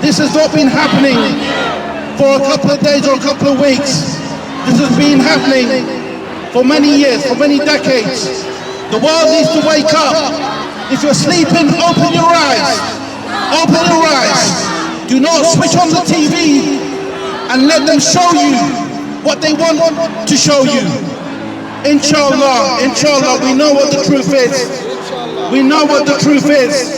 This has not been happening for a couple of days or a couple of weeks. This has been happening for many years, for many decades. The world needs to wake up. If you're sleeping, open your eyes. Open your eyes. Do not switch on the TV and let them show you what they want to show you. Inshallah, inshallah, we know what the truth is. We know what the truth is.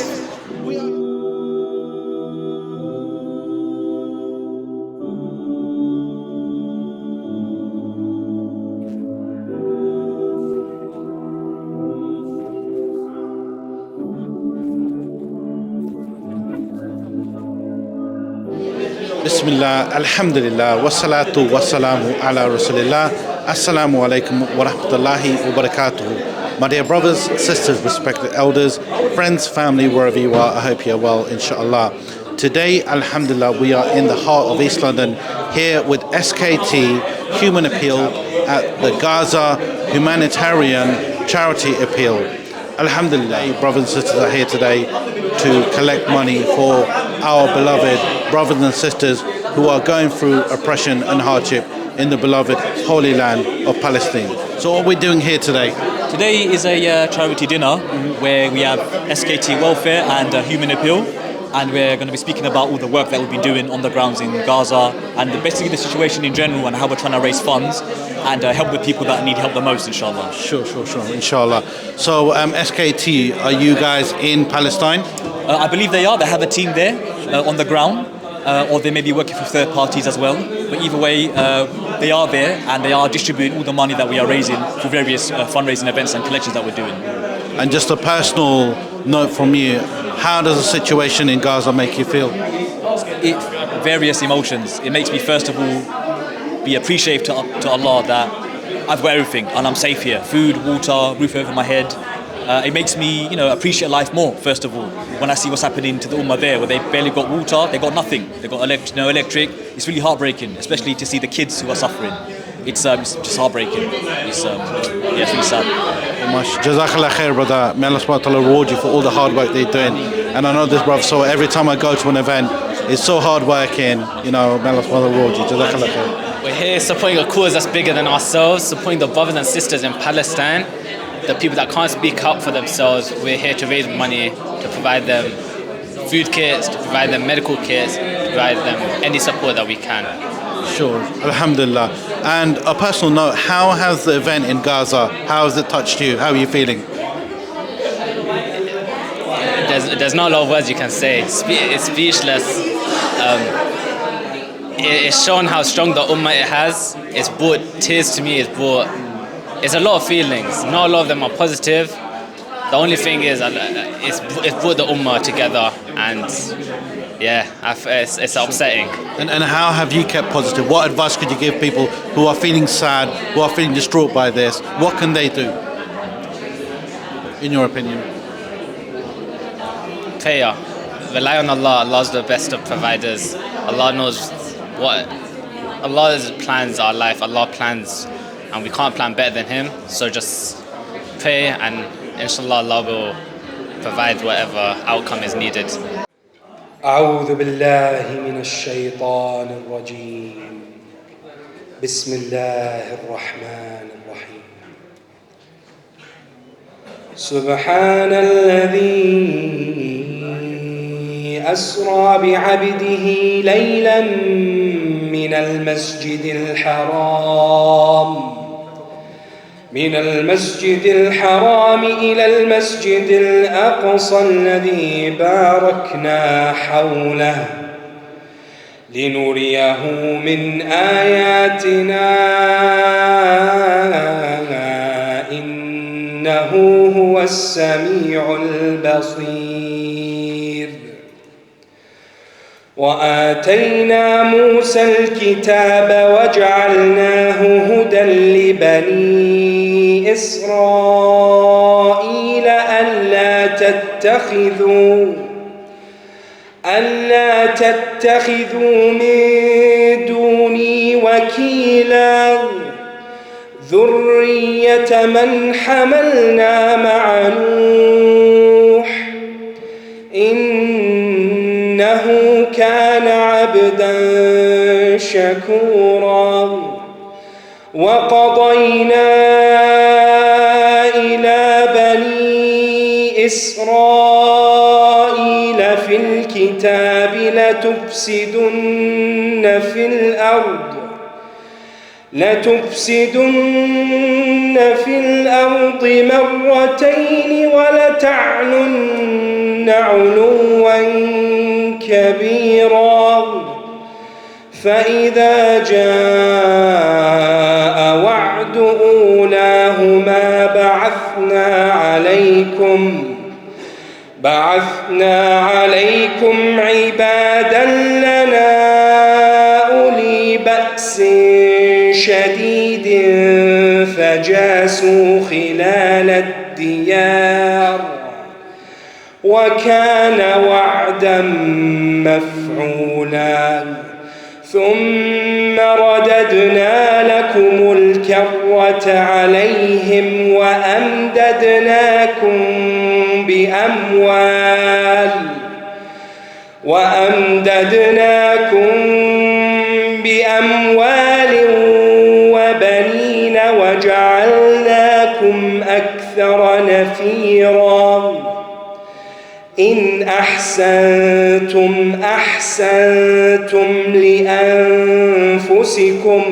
Bismillah, alhamdulillah, wassalatu wassalamu ala rasulillah. Assalamu alaikum wa rahmatullahi wa barakatuhu. My dear brothers, sisters, respected elders, friends, family, wherever you are, I hope you're well, inshallah. Today, alhamdulillah, we are in the heart of East London, here with SKT Human Appeal at the GAZA Humanitarian Charity Appeal. Alhamdulillah, brothers and sisters are here today to collect money for our beloved brothers and sisters who are going through oppression and hardship in the beloved Holy Land of Palestine. So what are we doing here today? Today is a charity dinner where we have SKT Welfare and Human Appeal, and we're going to be speaking about all the work that we've been doing on the grounds in Gaza and basically the situation in general and how we're trying to raise funds and help the people that need help the most, inshallah. Sure, inshallah. So SKT, are you guys in Palestine? I believe they are. They have a team there on the ground, or they may be working for third parties as well. But either way, they are there and they are distributing all the money that we are raising for various fundraising events and collections that we're doing. And just a personal note from you, how does the situation in Gaza make you feel? Various emotions. It makes me first of all be appreciative to Allah that I've got everything and I'm safe here. Food, water, roof over my head. It makes me, appreciate life more, first of all. When I see what's happening to the Ummah there, where they barely got water, they got nothing. They got no electric. It's really heartbreaking, especially to see the kids who are suffering. It's just heartbreaking. It's really sad. Jazakallah khair, brother. May Allah subhanahu wa ta'ala reward you for all the hard work they're doing. And I know this, brother, so every time I go to an event, it's so hard working. May Allah subhanahu wa ta'ala reward you. Jazakallah khair. We're here supporting a cause that's bigger than ourselves, supporting the brothers and sisters in Palestine, the people that can't speak up for themselves. We're here to raise money, to provide them food kits, to provide them medical kits, to provide them any support that we can. Sure, alhamdulillah. And a personal note, how has the event in Gaza, how has it touched you? How are you feeling? There's not a lot of words you can say. It's speechless. It's shown how strong the Ummah it has. It's brought tears to me. It's a lot of feelings. Not a lot of them are positive. The only thing is, it's brought the Ummah together, and it's upsetting. And how have you kept positive? What advice could you give people who are feeling sad, who are feeling distraught by this? What can they do, in your opinion? Prayer. Rely on Allah. Allah's the best of providers. Allah knows what Allah's plans our life. Allah plans, and we can't plan better than Him. So just pray, and inshallah Allah will provide whatever outcome is needed. أعوذ بالله من الشيطان الرجيم بسم الله الرحمن الرحيم سبحان الذي أسرى بعبده ليلا من المسجد الحرام إلى المسجد الأقصى الذي باركنا حوله لنريه من آياتنا إنه هو السميع البصير وآتينا موسى الكتاب وجعلناه هدى لبني إسرائيل ألا تتخذوا من دوني وكيلا ذرية من حملنا مع نوح إنه كان كان عبدا شكورا وقضينا إلى بني إسرائيل في الكتاب لتفسدن في الأرض مرتين ولتعلن علوا كبيرا فإذا جاء وعد أولاهما بعثنا عليكم عبادا لنا أولي بأس شديد فجاسوا خلال الديار وكان وعدا مفعولا ثم رددنا لكم الكرة عليهم وأمددناكم بأموال وبنين وجعلناكم أكثر نفيرا إن أحسنتم لأنفسكم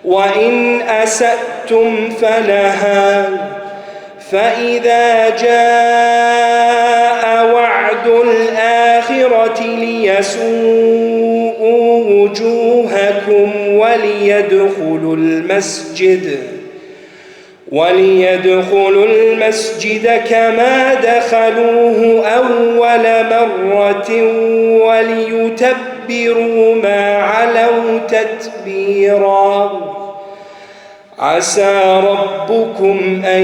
وإن أسأتم فلها فإذا جاء وعد الآخرة ليسوءوا وجوهكم وليدخلوا المسجد كما دخلوه أول مرة وليتبروا ما علوا تتبيرا عسى ربكم أن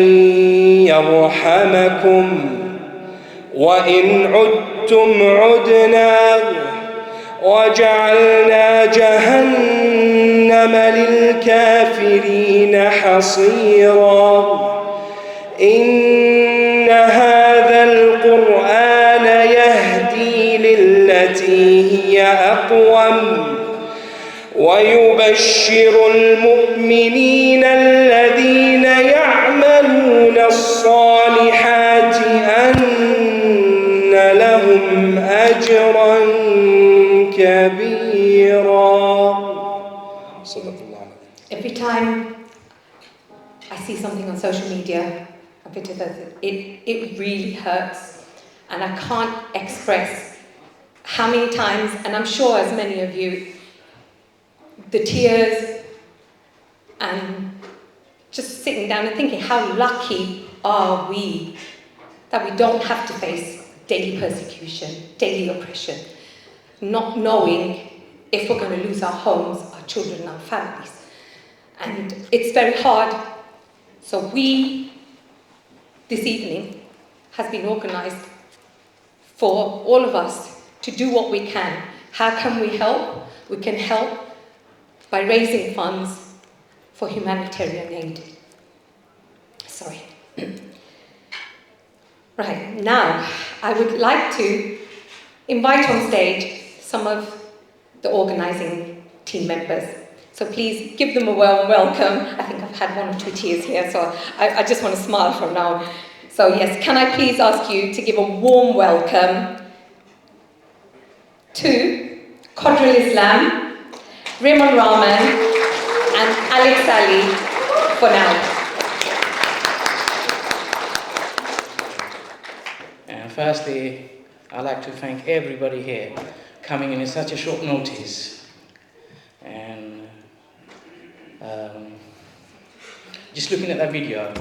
يرحمكم وإن عدتم عدنا وجعلنا جهنم للكافرين حصيرا إن هذا القرآن يهدي للتي هي أقوم ويبشر المؤمنين الذين يعملون الصالحات أن لهم أجرا كبيرا. Every time I see something on social media, it really hurts, and I can't express how many times, and I'm sure as many of you, the tears and just sitting down and thinking how lucky are we that we don't have to face daily persecution, daily oppression, not knowing if we're going to lose our homes, our children, our families. And it's very hard. So this evening, has been organised for all of us to do what we can. How can we help? We can help by raising funds for humanitarian aid. Sorry. Right, now I would like to invite on stage some of the organising team members. So please give them a warm welcome. I think I've had 1 or 2 tears here, so I just want to smile from now. So yes, can I please ask you to give a warm welcome to Qadrul Islam, Raymond Rahman, and Alex Ali for now. Firstly, I'd like to thank everybody here coming in such a short notice. And just looking at that video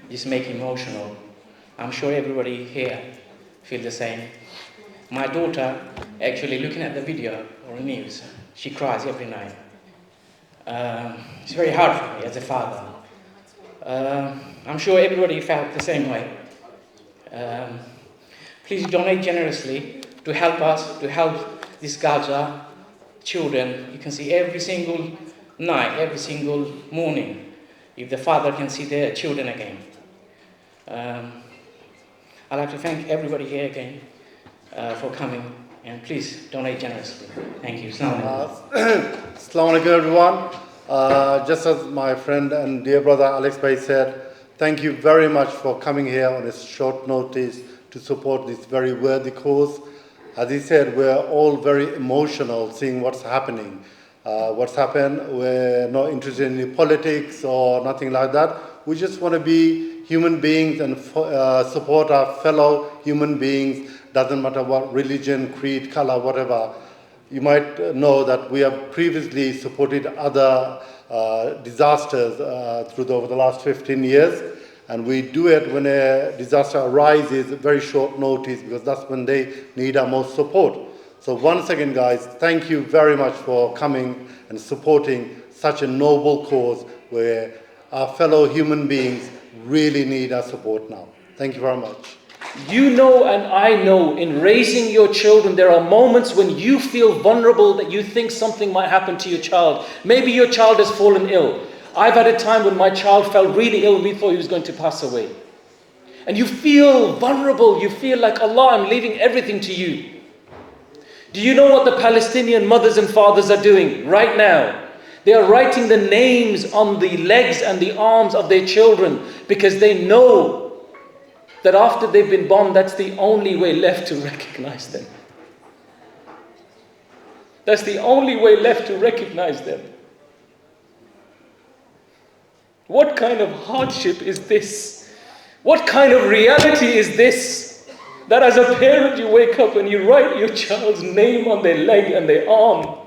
just makes me emotional. I'm sure everybody here feels the same. My daughter, actually looking at the video or the news, she cries every night. It's very hard for me as a father. I'm sure everybody felt the same way. Please donate generously to help us, to help these GAZA children. You can see every single night, every single morning, if the father can see their children again. I'd like to thank everybody here again for coming. And please donate generously. Thank you. Assalamu alaikum. Assalamu alaikum, everyone. Just as my friend and dear brother Alex Bhai said, thank you very much for coming here on this short notice to support this very worthy cause. As he said, we're all very emotional seeing what's happening. What's happened, we're not interested in any politics or nothing like that. We just want to be human beings and support our fellow human beings. Doesn't matter what religion, creed, color, whatever. You might know that we have previously supported other disasters over the last 15 years. And we do it when a disaster arises at very short notice, because that's when they need our most support. So once again, guys, thank you very much for coming and supporting such a noble cause where our fellow human beings really need our support now. Thank you very much. You know and I know in raising your children, there are moments when you feel vulnerable, that you think something might happen to your child. Maybe your child has fallen ill. I've had a time when my child fell really ill and we thought he was going to pass away. And you feel vulnerable. You feel like, Allah, I'm leaving everything to you. Do you know what the Palestinian mothers and fathers are doing right now? They are writing the names on the legs and the arms of their children, because they know that after they've been bombed, that's the only way left to recognize them. That's the only way left to recognize them. What kind of hardship is this? What kind of reality is this? That as a parent you wake up and you write your child's name on their leg and their arm.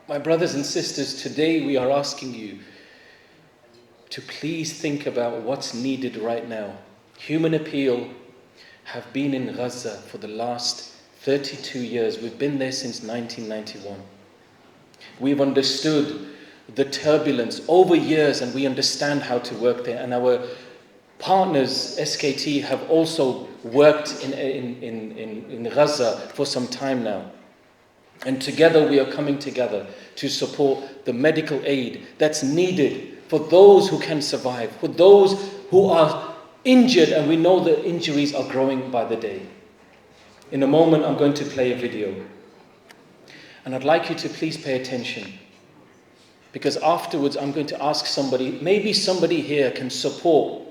My brothers and sisters, today we are asking you to please think about what's needed right now. Human Appeal have been in Gaza for the last 32 years. We've been there since 1991. We've understood the turbulence over years, and we understand how to work there. And our partners, SKT, have also worked in Gaza for some time now. And together we are coming together to support the medical aid that's needed for those who can survive, for those who are injured, and we know the injuries are growing by the day. In a moment, I'm going to play a video. And I'd like you to please pay attention, because afterwards I'm going to ask somebody, maybe somebody here can support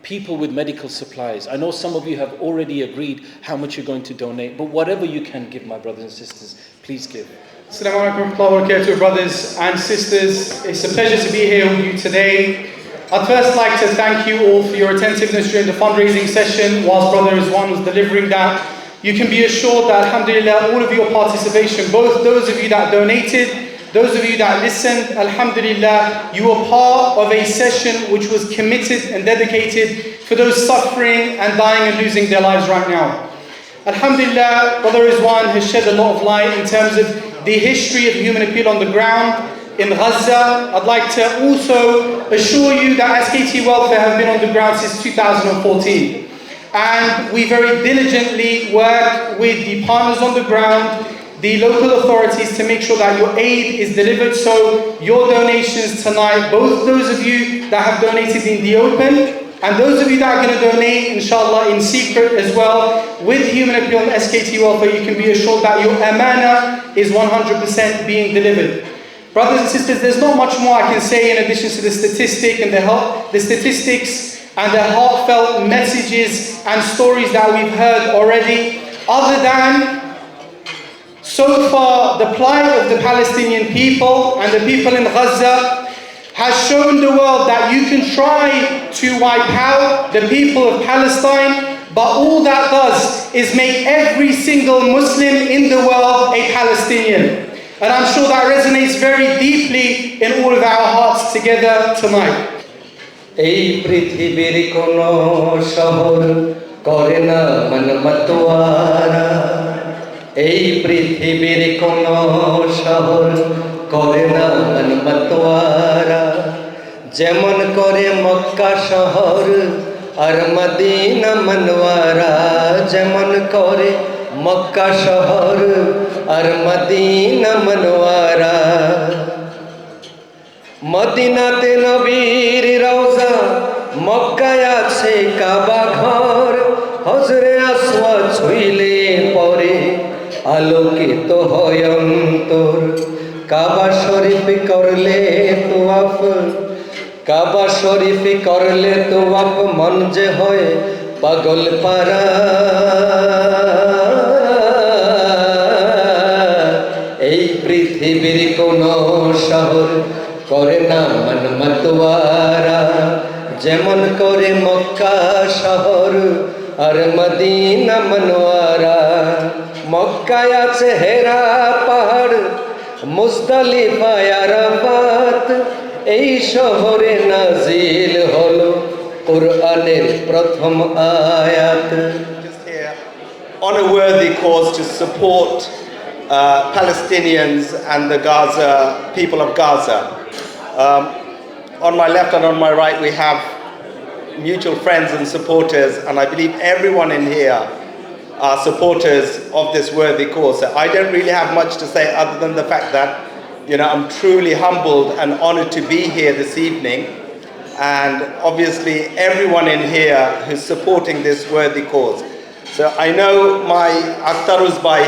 people with medical supplies. I know some of you have already agreed how much you're going to donate, but whatever you can give, my brothers and sisters, please give. Assalamu alaikum wa rahmatullahi wa barakatuh, brothers and sisters. It's a pleasure to be here with you today. I'd first like to thank you all for your attentiveness during the fundraising session whilst Brother Rizwan was delivering that. You can be assured that, alhamdulillah, all of your participation, both those of you that donated, those of you that listened, alhamdulillah, you were part of a session which was committed and dedicated for those suffering and dying and losing their lives right now. Alhamdulillah, Brother Rizwan has shed a lot of light in terms of the history of Human Appeal on the ground in Gaza. I'd like to also assure you that SKT Welfare have been on the ground since 2014. And we very diligently work with the partners on the ground, the local authorities, to make sure that your aid is delivered. So your donations tonight, both those of you that have donated in the open, and those of you that are going to donate, inshallah, in secret as well, with Human Appeal and SKT Welfare, you can be assured that your amana is 100% being delivered. Brothers and sisters, there's not much more I can say in addition to the statistics and the heartfelt messages and stories that we've heard already, other than, so far, the plight of the Palestinian people and the people in Gaza has shown the world that you can try to wipe out the people of Palestine, but all that does is make every single Muslim in the world a Palestinian. And I'm sure that resonates very deeply in all of our hearts together tonight. এই পৃথিবীর কোন শহর করে না মন মতওয়ারা এই পৃথিবীর কোন শহর করে না মন মতওয়ারা যেমন করে মক্কা শহর আর মদিনা মনওয়ারা যেমন করে মক্কা শহর আর মদিনা মনওয়ারা মদিনাতে নবীর রওজা মক্কায় আছে কাবা ঘর হজরে আলোকিত হয় অন্তর কাবা শরীফ করলে তোয়াফ কাবা শরীফ করলে তোয়াফ মন যে হয় পাগল পারা এই পৃথিবীর কোন শহর করে না মন মতওয়ারা যেমন করে মক্কা শহর আর মদিনা মনোয়ারা মক্কায় আছে হেরা পাহাড় মুজদালিফায় আরাফাত এই শহরে নাজিল হলো কোরআনের প্রথম আয়াত on a worthy cause to support Palestinians and the Gaza people of Gaza. On my left and on my right we have mutual friends and supporters, and I believe everyone in here are supporters of this worthy cause. So I don't really have much to say other than the fact that, you know, I'm truly humbled and honored to be here this evening, and obviously everyone in here who's supporting this worthy cause. So I know my Akhtaruz Bhai,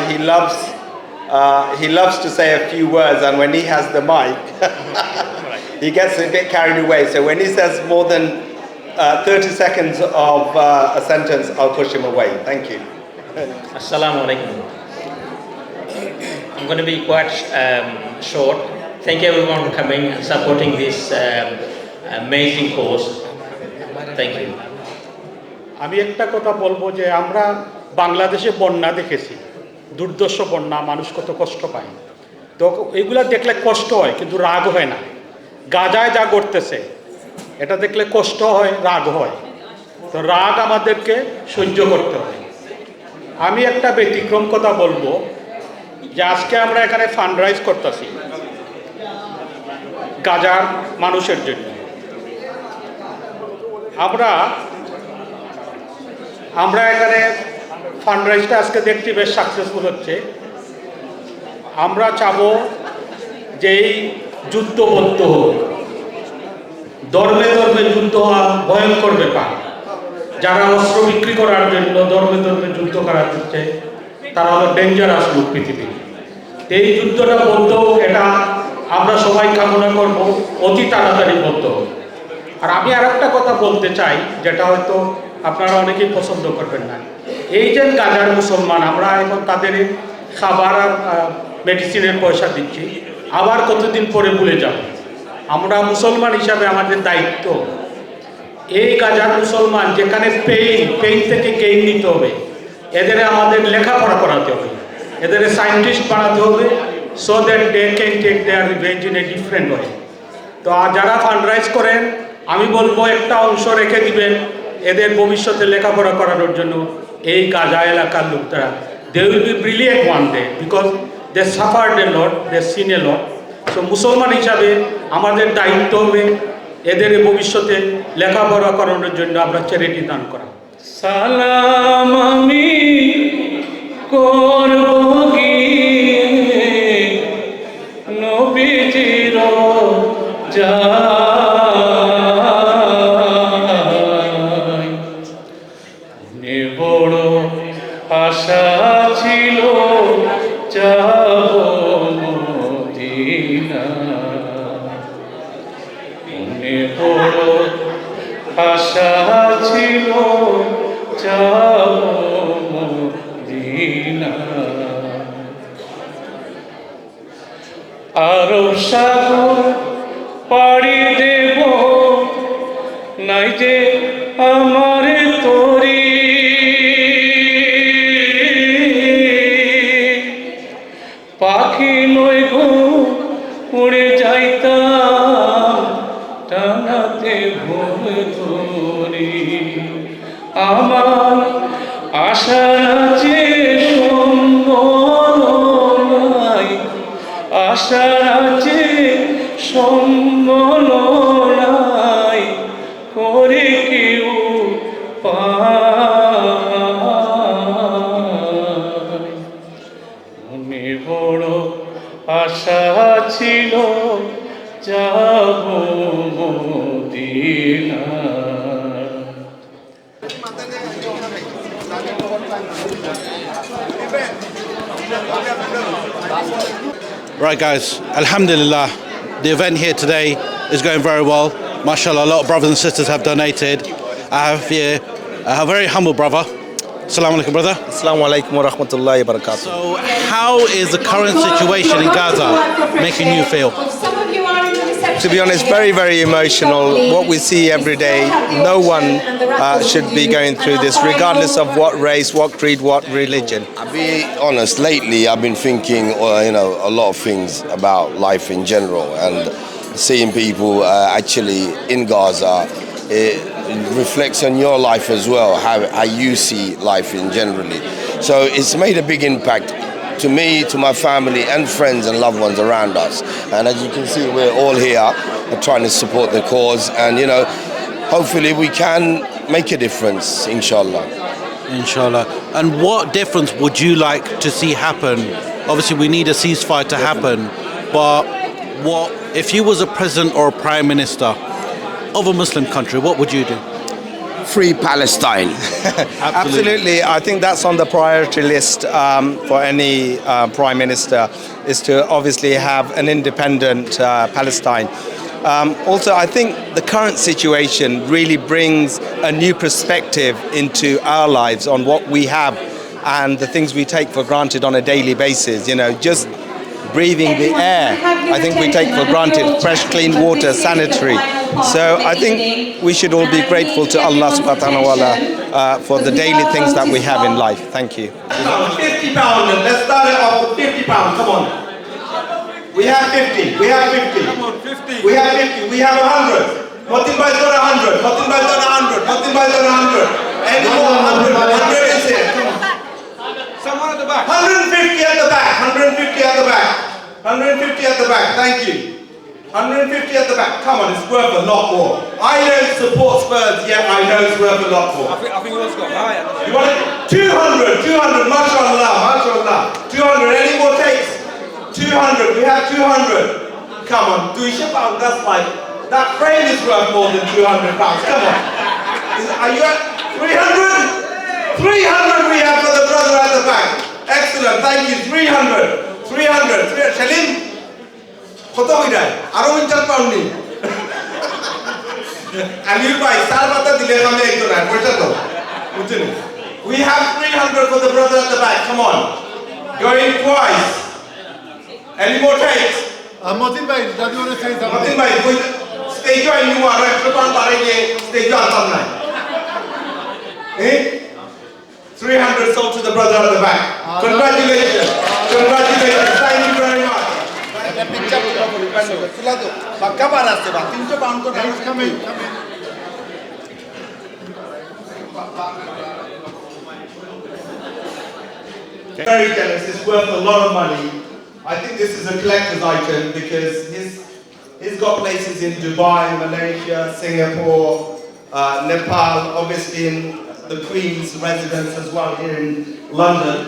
he loves to say a few words, and when he has the mic, he gets a bit carried away. So when he says more than 30 seconds of a sentence, I'll push him away. Thank you. Assalamu alaikum. I'm going to be quite short. Thank you everyone for coming and supporting this amazing cause. Thank you. আমি একটা কথা বলবো যে আমরা বাংলাদেশে বন্যা দেখেছি, দুর্দশা বন্যা, মানুষ কত কষ্ট পায়। তো এগুলা দেখলে কষ্ট হয় কিন্তু রাগ হয় না। গাজায় যা করতেছে এটা দেখলে কষ্ট হয়, রাগ হয়। তো রাগ আমাদেরকে সহ্য করতে হয়। আমি একটা ব্যতিক্রম কথা বলবো যে আজকে আমরা এখানে ফান্ডরাইজ করতেছি গাজার মানুষের জন্য। আমরা এখানে ফান্ডরাইজটা আজকে দেখতে বেশ সাকসেসফুল হচ্ছে। আমরা চাবো যে এই যুদ্ধ বন্ধ হোক, ধর্মে ধর্মে যুদ্ধ হওয়া ভয়ঙ্কর ব্যাপার। যারা অস্ত্র বিক্রি করার জন্য ধর্মে ধর্মে যুদ্ধ করা হচ্ছে তারা হলো ডেঞ্জারাস লোক পৃথিবীর। এই যুদ্ধটা বন্ধ হোক, এটা আমরা সবাই কামনা করব, অতি তাড়াতাড়ি বন্ধ হোক। আর আমি আর একটা কথা বলতে চাই, যেটা হয়তো আপনারা অনেকেই পছন্দ করবেন না। এই যে গাজার মুসলমান, আমরা এখন তাদের খাবার আর মেডিসিনের পয়সা দিচ্ছি, আবার কতদিন পরে ভুলে যাব। আমরা মুসলমান হিসাবে আমাদের দায়িত্ব এই গাজার মুসলমান যেখানে পেইন থেকে গেইন নিতে হবে, এদের আমাদের লেখাপড়া করাতে হবে, এদের সায়েন্টিস্ট বানাতে হবে, so that they can take their revenge in a different way. তো যারা ফান্ডরাইজ করেন আমি বলবো একটা অংশ রেখে দিবেন এদের ভবিষ্যতে লেখাপড়া করানোর জন্য। এই গাজা এলাকার লোকরা they will be brilliant one day because they suffered a lot, they seen a lot. So মুসলমান হিসাবে আমাদের দায়িত্ব হবে এদের ভবিষ্যতে লেখাপড়া করানোর জন্য আমরা চ্যারিটি দান করা। সালাম আমি করব গিয়ে নবীজির যায়, মনে বড় আশা ছিল যাব মদিনা, মনে বড় আশা ছিল যাব মদিনা। আরব সাগর পাড়ি দেব নাই যে আমার তরি, পাখি নয় গো উড়ে যাইতাম টানাতে ভোর ধরি। আমার আশা আছে সম্বল নাই, আশা আছে সম্বল নাই, করে কেউ পায়। মনে বড় আশা ছিল যাব Medina. Right, guys, Alhamdulillah, the event here today is going very well. MashaAllah, a lot of brothers and sisters have donated. I have here a very humble brother. Assalamu alaikum, brother. Assalamu alaikum wa rahmatullahi wa barakatuh. So, how is the current situation in Gaza making you feel? To be honest, very, very emotional. What we see every day, no one should be going through this, regardless of what race, what creed, what religion. I'll be honest, lately I've been thinking, a lot of things about life in general, and seeing people actually in Gaza, it reflects on your life as well, how you see life in generally. So it's made a big impact to me, to my family and friends and loved ones around us. And as you can see, we're all here trying to support the cause, and hopefully we can make a difference, inshallah. Inshallah. And what difference would you like to see happen? Obviously we need a ceasefire to happen, but what if you was a president or a prime minister of a Muslim country, what would you do? Free Palestine. Absolutely. I think that's on the priority list for any prime minister, is to obviously have an independent Palestine. Also, I think the current situation really brings a new perspective into our lives on what we have and the things we take for granted on a daily basis. Just breathing the air, I think we take for granted, fresh, clean water, sanitary. So I think we should all be grateful to Allah subhanahu wa ta'ala for the daily things that we have in life. Thank you. £50, let's start it off with £50, come on. We have 50, we have 50. Come on, 50. We have 50, we have 100. Nothing by 100, nothing by 100, nothing by 100. Any more 100, 100 is here, come on. Someone at the back. 150 at the back, 150 at the back. 150 at the back, thank you. 150 at the back, come on, it's worth a lot more. I don't support Spurs yet, I know it's worth a lot more. I think yours got higher. You want it? 200, mashallah, mashallah. 200, any more takes? 200, we have 200. Come on, do ship out, that's like, that frame is worth more than £200, come on. Are you at 300? 300 we have for the brother at the back. Excellent, thank you, 300. 300, Shalim? কত হইরা আরো 50 pound নেই আলির ভাই সার পাতা দিলে আমি একজন আর পয়সা দাও বুঝছেন we have 300 for the brother at the back, come on, going twice. Any more takes? Motin bhai, does you want to say something? Motin bhai, stage one you are extra pound বাড়াইলে stage আনতাম না 300 sold to the brother at the back. Congratulations, congratulations, thank you very much. Very generous, it's worth a lot of money. I think this is a collector's item because he's got places in Dubai, Malaysia, Singapore, Nepal, obviously in the Queen's residence as well here in London.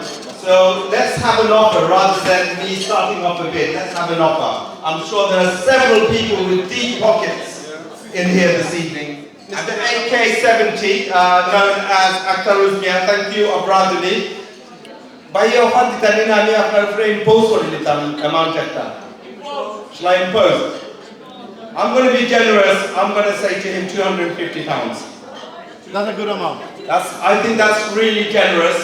So let's have an offer rather than me starting off a bit. Let's have an offer. I'm sure there are several people with deep pockets in here this evening. Mr. AK70, known as Akhtar Uzmia, thank you, Abraduli. By your hand, I'm afraid impose amount. Shall I impose? I'm going to be generous. I'm going to say to him £250. That's a good amount. I think that's really generous.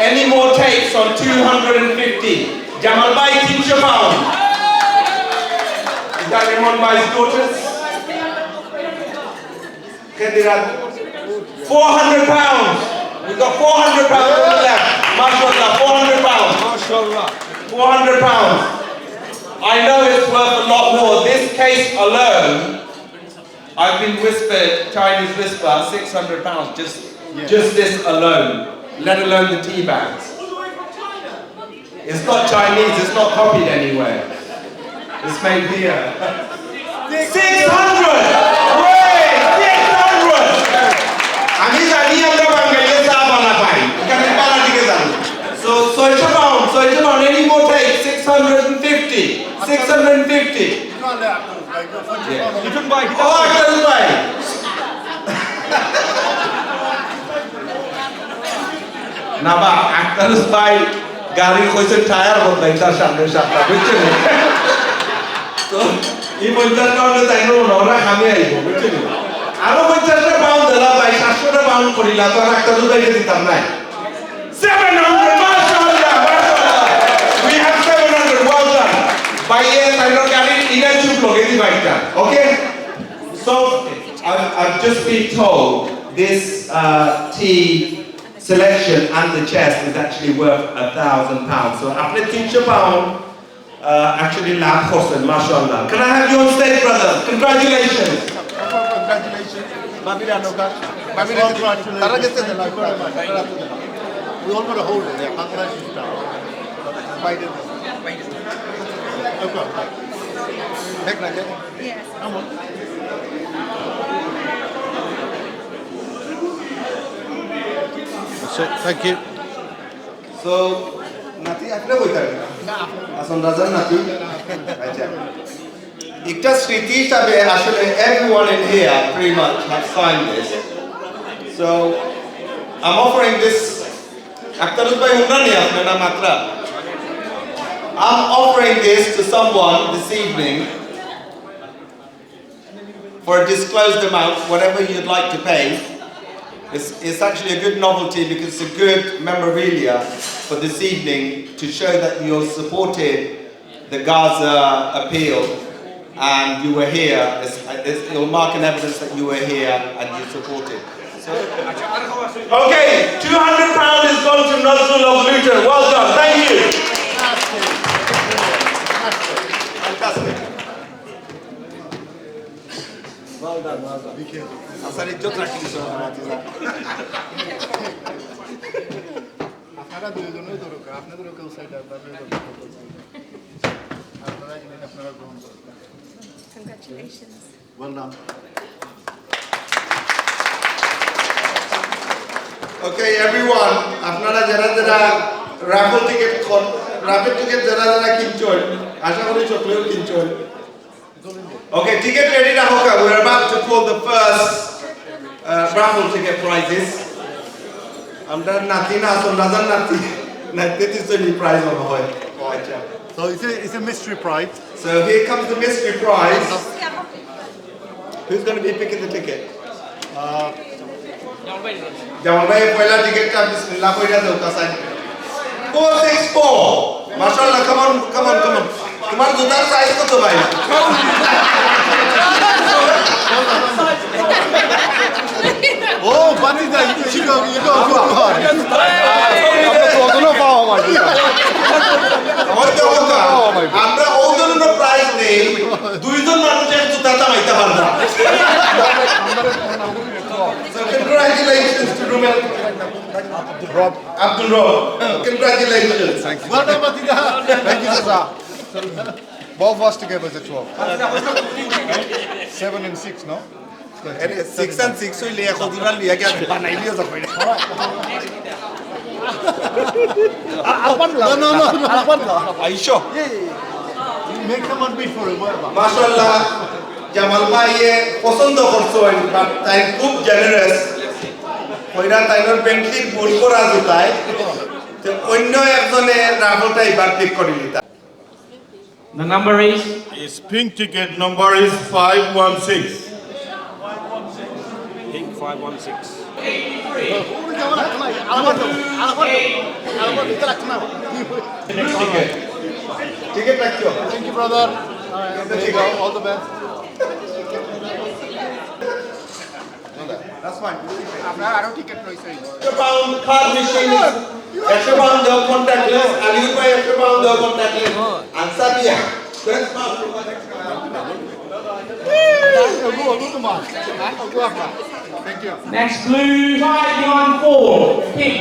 Any more takes on 250? Jamal Bhai, £300. Is that Raymond Bhai's daughters? £400. We've got £400 on the left. MashaAllah, £400. £400. I know it's worth a lot more. This case alone, I've been whispered, Chinese whisper, £600. Just this alone. Let alone the tea bags. It's not Chinese, it's not copied anywhere. It's made here. 600! Wait, 600! So it's about any more take, 650. 650. You can buy. Oh, I can buy. Naba, Akhtar's buy গাড়ি কইছে tyre বদলাই তার সামনে সামনে বুঝছেন তো এই 50 পাউন্ডে তাইনো ওরা খামে আইব বুঝছেন আরো 50 পাউন্ড দিলা ভাই 700 পাউন্ড করিলা তো একটা দুবাইকে দিতাম না 700 মাশাআল্লাহ we have 700 well done by year taino gari ina chuk loge di bike okay so I've just been told this tea selection and the chest is actually worth £1,000. So after £300, actually lab horses, mashallah. Can I have you on stage, brother? Congratulations. Congratulations. We all got to hold it. Yes. Come on. That's it. Thank you. So, Nati, আপনি কইতা আসন রাজার নাতি আচ্ছা একটা স্মৃতি হিসাবে আসলে everyone in here pretty much have signed this. So, I'm offering this Akhtarus bhai hunrani apna matra. I'm offering this to someone this evening for a disclosed amount, whatever you'd like to pay. It's actually a good novelty because it's a good memorabilia for this evening to show that you're supported the Gaza appeal and you were here. It'll mark an evidence that you were here and you supported. So, okay, £200 is going to Nazrul of Luton. Well done, thank you. Fantastic. Well done, well done. Be careful. Asal itu terakhir soal আপনারা দুইজনেই দরকার আপনাদেরও কেউ side আপনাদেরও আপনারা জিনিস আপনারা গ্রহণ করুন Congratulations. Well done. Okay, everyone. আপনারা যারা যারা raffle ticket যারা যারা কিনছেন আশা করি চকলেট কিনছেন Okay, ticket ready now. We're about to pull the first raffle ticket prizes. I'm done nothing now, so nothing. This is the only prize on the way. So it's a mystery prize. So here comes the mystery prize. Who's going to be picking the ticket? Jamal bhai, pehla ticket ka bismillah koida do kasan. 464. Mashallah, come on. Tomar jutar size koto bhai? Oh, Batida, you go. আমরা ওজনের price নেই দুইজন মানুষের জুতাটা মাইতে পারবো So congratulations to Abdul Rob. Congratulations. Thank you. Well done, Batida. Thank you, sir. Both of us together is a 12. 7 and 6, no? 6 and 6 হইলে এখন দুরাল লিয়া গেছে বানাইলিও যাবে না No. Are you sure? Yeah. Make someone beat for it, whatever. Mashallah, Jamal bhai পছন্দ করছেন but তাই খুব জেনারেস কইরা তাইনোর বেন্টলির ভুল করা জুতায় তো অন্য একজনে রাফলটা এবার পিক করে নিতা The number is? His pink ticket number is 516. Pink 516. Ticket রাখছো Thank you, brother. There you go. All the best. That's fine. আপনার আরো টিকেট রয়েছে £100 card machine is £100 the contactless and you pay £100 the contactless and Sabia. Thank you. Next, blue 514. Pink.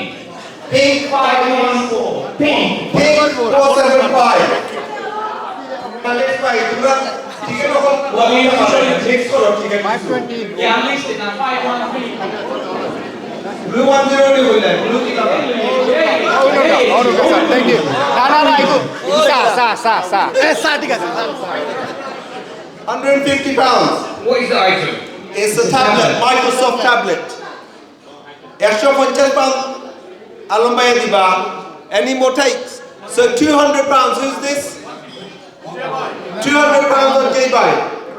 Pink 514. Pink. Pink 475. Let's buy ticket of What do you have? next color ticket 520. Yeah, I'm listed now. 513. blue 102 will that blue ticket Thank you. £150. What is the item? It's a tablet, Microsoft tablet. £150 Alambaya diba. Any more takes? So 200 pounds, who's this? 200 pounds on Gaybai.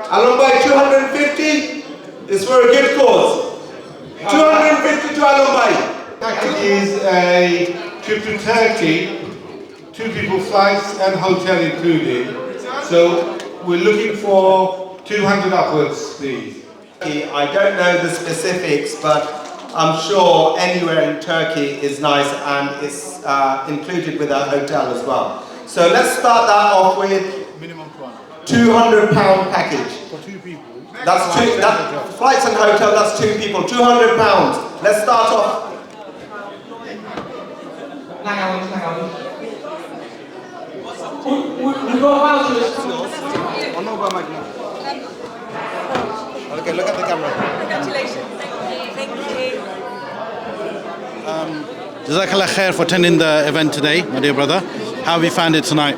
Alumbai 250 is for a good cause. 250 to Alumbai. Package is a trip to Turkey, 2 people flights and hotel included. So we're looking for 200 upwards, please. I don't know the specifics, but I'm sure anywhere in Turkey is nice and it's included with a hotel as well. So let's start that off with £200 package. For 2 people. That's flights and hotel, that's 2 people, £200. Let's start off. Okay, look at the camera. Congratulations. Thank you. Jazakallah khair for attending the event today, my dear brother. How have you found it tonight?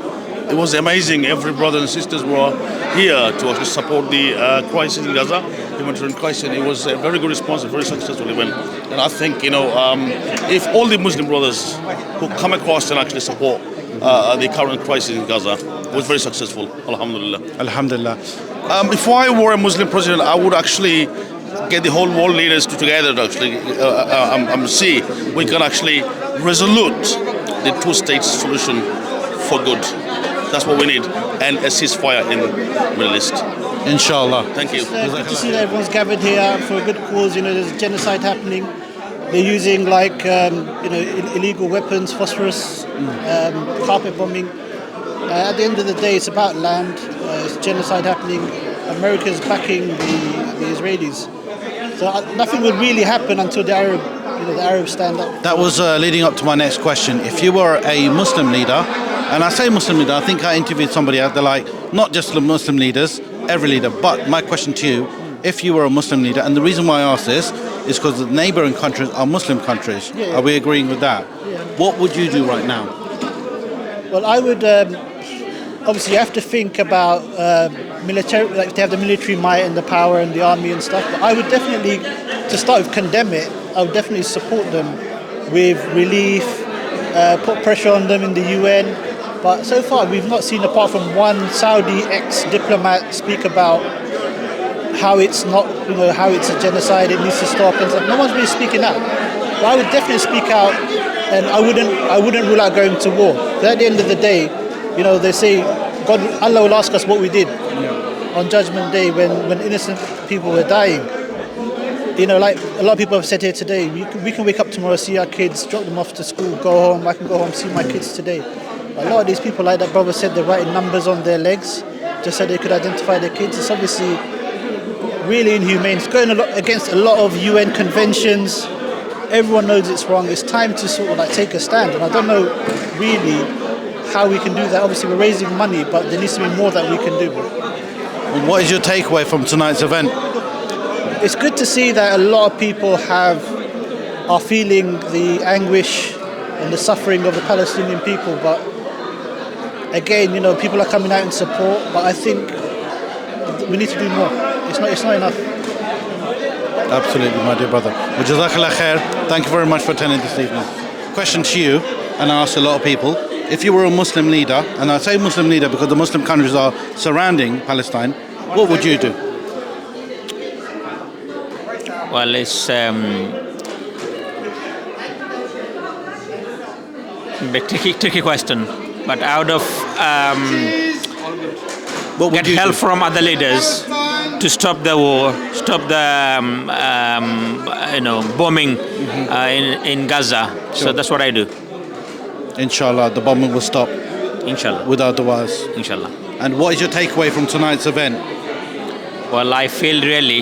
It was amazing. Every brother and sisters were here to actually support the crisis in Gaza, humanitarian crisis. It was a very good response, a very successful event. And I think, if all the Muslim brothers who come across and actually support the current crisis in Gaza, was very successful. Alhamdulillah. Alhamdulillah. If I were a Muslim president, I would actually get the whole world leaders together to actually see we can actually resolute the 2-state solution for good. That's what we need, and a ceasefire in the Middle East. Inshallah. Thank you. It's good to see that everyone's gathered here for a good cause. There's genocide happening. They're using illegal weapons, phosphorus, carpet bombing. At the end of the day, it's about land. It's genocide happening. America's backing the Israelis. So nothing will really happen until the Arabs stand up. That was leading up to my next question. If you were a Muslim leader, and I say Muslim leader, I think I interviewed somebody out there, not just the Muslim leaders, every leader, but my question to you, if you were a Muslim leader, and the reason why I ask this is because the neighbouring countries are Muslim countries. Yeah. Are we agreeing with that? Yeah. What would you do right now? Well, I would, obviously you have to think about military, they have the military might and the power and the army and stuff, but I would definitely, to start with, condemn it. I would definitely support them with relief, put pressure on them in the UN. But so far we've not seen, apart from one Saudi ex-diplomat, speak about how it's not, how it's a genocide, it needs to stop and stuff. No one's really speaking out. But I would definitely speak out, and I wouldn't rule out going to war. But at the end of the day, they say Allah will ask us what we did on Judgment Day when innocent people were dying. Like a lot of people have said here today, we can wake up tomorrow, see our kids, drop them off to school, go home. I can go home, see my kids today. A lot of these people, like that brother said, they're writing numbers on their legs just so they could identify their kids. It's obviously really inhumane. It's going against a lot of UN conventions. Everyone knows it's wrong. It's time to sort of take a stand. And I don't know really how we can do that. Obviously, we're raising money, but there needs to be more that we can do. What is your takeaway from tonight's event? It's good to see that a lot of people are feeling the anguish and the suffering of the Palestinian people, but again, people are coming out in support, but I think we need to do more. It's not enough. Absolutely, my dear brother. Well, Jazakallah khair. Thank you very much for attending this evening. Question to you, and I ask a lot of people, if you were a Muslim leader, and I say Muslim leader because the Muslim countries are surrounding Palestine, what would you do? Well, it's a tricky question, but out of get help from other leaders to stop the war, stop the bombing in Gaza. Sure. So that's what I do. Inshallah, the bombing will stop. Inshallah. Without the wars. Inshallah. And what is your takeaway from tonight's event? Well, I feel really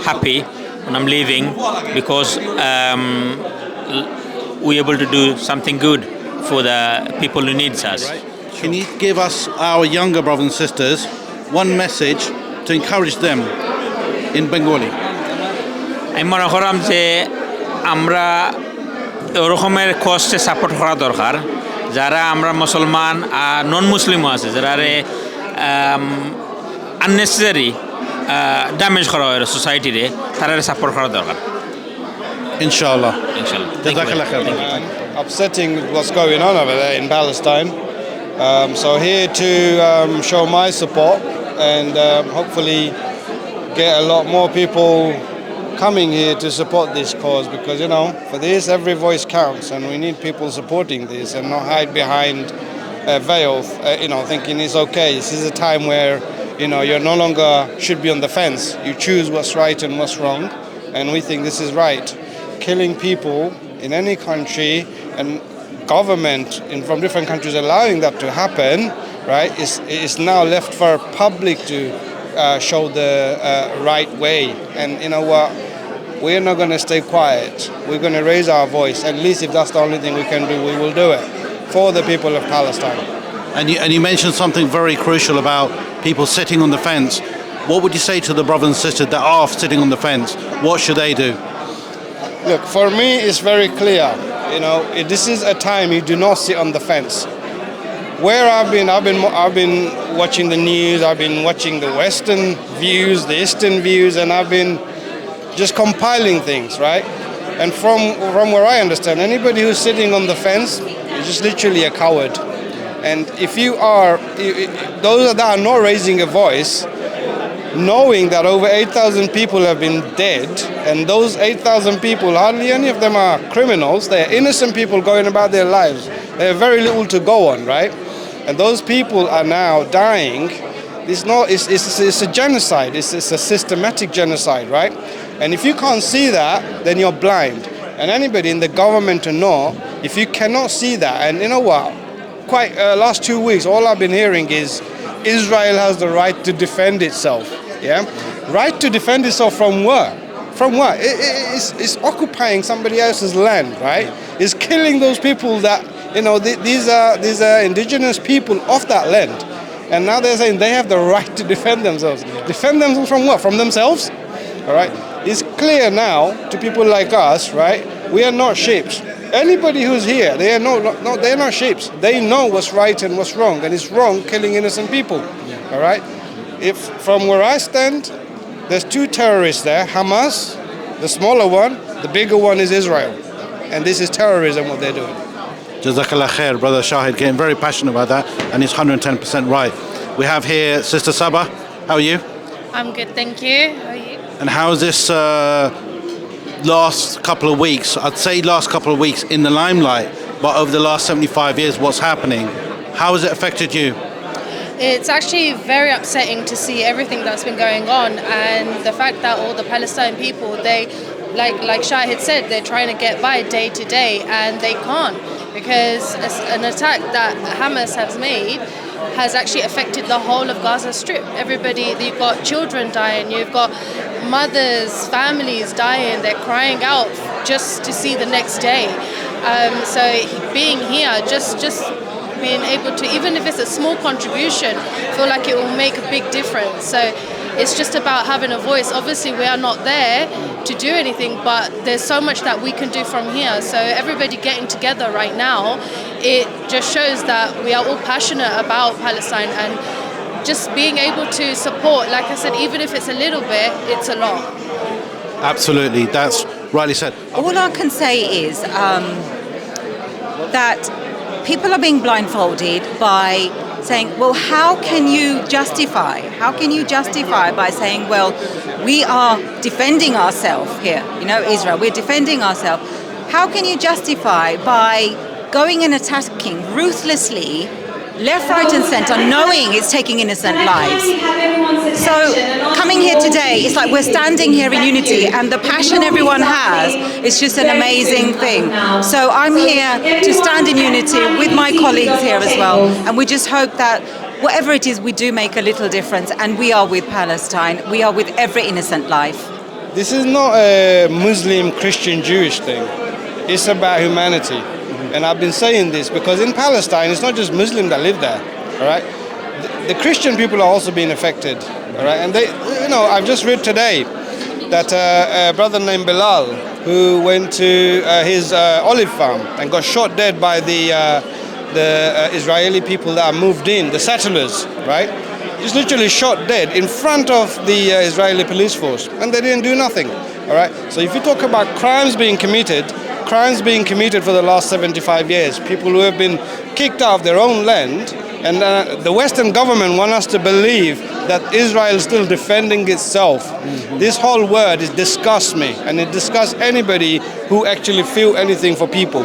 happy when I'm leaving because we're able to do something good for the people who needs us. Can you give us, our younger brothers and sisters, one message to encourage them in Bengali? আমি মনে করলাম যে আমরা ওরকমের কষ্টে support করা দরকার যারা আমরা মুসলমান আর নন মুসলিমও আছে যারা আননেসেসারি ড্যামেজ করা হয় সোসাইটিরে তারা সাপোর্ট করা দরকার Inshallah. Inshallah. Upsetting what's going on over there in Palestine. So here to show my support and hopefully get a lot more people coming here to support this cause, because for this every voice counts, and we need people supporting this and not hide behind a veil, thinking it's okay. This is a time where you're no longer should be on the fence. You choose what's right and what's wrong, and we think this is right. Killing people in any country and government from different countries allowing that to happen, right, is now left for public to show the right way. And you know what? We're not going to stay quiet. We're going to raise our voice. At least if that's the only thing we can do, we will do it for the people of Palestine. And you mentioned something very crucial about people sitting on the fence. What would you say to the brothers and sisters that are sitting on the fence? What should they do? Look, for me, it's very clear. This is a time you do not sit on the fence. Where I've been watching the news. I've been watching the Western views, the Eastern views, and I've been just compiling things, right? And from where I understand, anybody who's sitting on the fence is just literally a coward. And if you are, those that are not raising a voice, knowing that over 8,000 people have been dead, and those 8,000 people, hardly any of them are criminals. They're innocent people going about their lives. They have very little to go on, right? And those people are now dying. It's a genocide. It's a systematic genocide, right? And if you can't see that, then you're blind. And anybody in the government to know, if you cannot see that, and you know what? Last 2 weeks, all I've been hearing is Israel has the right to defend itself. Yeah, right to defend itself from what? From what? It's occupying somebody else's land, right? It's killing those people that these are indigenous people of that land, and now they're saying they have the right to defend themselves. Defend themselves from what? From themselves? All right. It's clear now to people like us, right? We are not sheep. Anybody who's here, they're not sheep. They know what's right and what's wrong, and it's wrong killing innocent people. All right. If from where I stand, there's two terrorists there, Hamas, the smaller one, the bigger one is Israel. And this is terrorism, what they're doing. Jazakallah khair, Brother Shahid, getting very passionate about that, and he's 110% right. We have here Sister Sabah. How are you? I'm good, thank you. How are you? And how is this last couple of weeks, I'd say last couple of weeks in the limelight, but over the last 75 years, what's happening? How has it affected you? It's actually very upsetting to see everything that's been going on, and the fact that all the Palestine people, they, like Shahid said, they're trying to get by day to day, and they can't, because an attack that Hamas has made has actually affected the whole of Gaza Strip. Everybody, you've got children dying, you've got mothers, families dying, they're crying out just to see the next day. So being here, just being able to, even if it's a small contribution, I feel like it will make a big difference. So it's just about having a voice. Obviously we are not there to do anything, but there's so much that we can do from here. So everybody getting together right now, it just shows that we are all passionate about Palestine, and just being able to support, like I said, even if it's a little bit, it's a lot. Absolutely, that's rightly said. All I can say is that people are being blindfolded by saying, well, how can you justify? How can you justify by saying, well, we are defending ourselves here, Israel, we're defending ourselves. How can you justify by going and attacking ruthlessly, left, right and centre, knowing it's taking innocent lives? So coming here today, it's like we're standing here in unity, and the passion everyone has is just an amazing thing. So I'm here to stand in unity with my colleagues here as well, and we just hope that whatever it is, we do make a little difference, and we are with Palestine. We are with every innocent life. This is not a Muslim, Christian, Jewish thing. It's about humanity. And I've been saying this because in Palestine, it's not just Muslims that live there, all right? The Christian people are also being affected, all right? And they, I've just read today that a brother named Bilal, who went to his olive farm and got shot dead by the Israeli people that are moved in, the settlers, right? Just literally shot dead in front of the Israeli police force, and they didn't do nothing, all right? So if you talk about crimes being committed for the last 75 years, people who have been kicked out of their own land, And the Western government want us to believe that Israel is still defending itself. This whole word disgusts me, and it disgusts anybody who actually feel anything for people.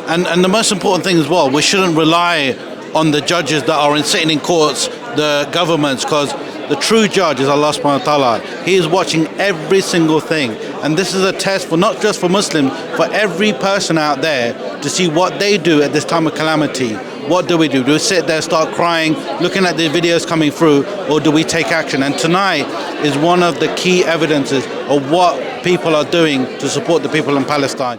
And the most important thing as well, we shouldn't rely on the judges that are sitting in courts, the governments, because the true judge is Allah subhanahu wa ta'ala. He is watching every single thing. And this is a test for not just for Muslims, for every person out there to see what they do at this time of calamity. What do we do? Do we sit there, start crying, looking at the videos coming through, or do we take action? And tonight is one of the key evidences of what people are doing to support the people in Palestine.